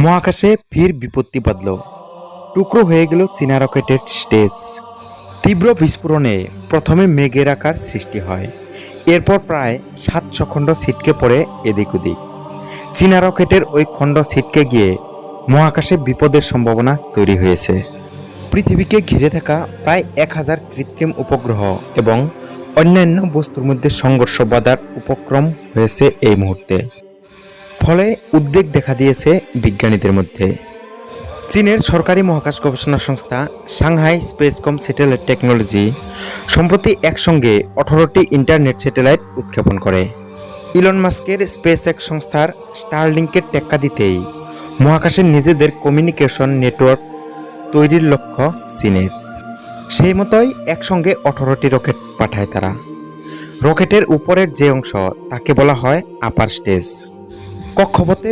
মহাকাশে ফের বিপত্তি বাঁধল। টুকরো হয়ে গেল চীনা রকেটের স্টেজ। তীব্র বিস্ফোরণে প্রথমে মেঘের আকার সৃষ্টি হয়, এরপর প্রায় 700 খণ্ড ছিটকে পড়ে এদিক ওদিক। চীনা রকেটের ওই খণ্ড ছিটকে গিয়ে মহাকাশে বিপদের সম্ভাবনা তৈরি হয়েছে। পৃথিবীকে ঘিরে থাকা প্রায় 1000 কৃত্রিম উপগ্রহ এবং অন্যান্য বস্তুর মধ্যে সংঘর্ষ বাঁধার উপক্রম হয়েছে এই মুহূর্তে। ফলে উদ্বেগ দেখা দিয়েছে বিজ্ঞানীদের মধ্যে। চীনের সরকারি মহাকাশ গবেষণা সংস্থা সাংহাই স্পেসকম স্যাটেলাইট টেকনোলজি সম্প্রতি একসঙ্গে 18টি ইন্টারনেট স্যাটেলাইট উৎক্ষেপণ করে। ইলন মাস্কের স্পেসএক্স সংস্থার স্টারলিংকের টেক্কা দিতেই মহাকাশে নিজেদের কমিউনিকেশন নেটওয়ার্ক তৈরির লক্ষ্য চীনের। সেই মতোই একসঙ্গে 18টি রকেট পাঠায় তারা। রকেটের উপরের যে অংশ তাকে বলা হয় আপার স্টেজ। কক্ষপথে